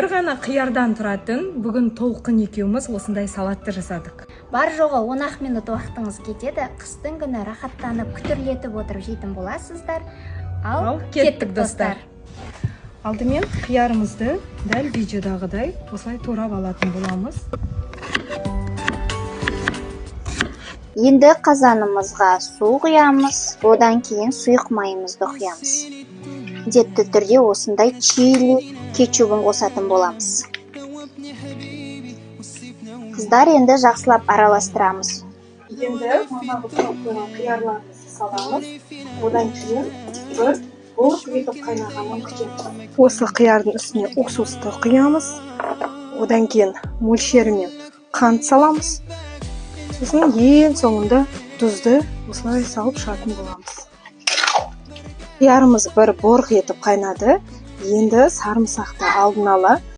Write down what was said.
Бір ғана қиярдан тұратын бүгін толқын екеуміз осындай салатты жасадық. Бар жоғы 10 минут уақытыңыз кетеді. Қыстың күні рахаттанып, күтірлетіп отырып жейтін боласыздар. Ал кеттік достар. Алдымен қиярымызды дәл видеодағыдай осылай турап алатын боламыз. Енді қазанымызға су құямыз, одан кейін сұйық майымызды құямыз. Міндетті түрде осындай чили кетчубын қосатын боламыз. Қыздар, енді жақсылап араластырамыз. Енді манағы тұрып қойған қиярларымызды саламыз. Одан кейін бір бұрқ етіп қайнағанын күтеміз. Осы қиярдың үстіне уксусты құямыз. Одан кейін мөлшерімен қант саламыз. Сосын ең соңында тұзды осылай салып шығатын боламыз. Қиярымыз бір бұрқ етіп қайнады. Енді сарымсақты алдын ала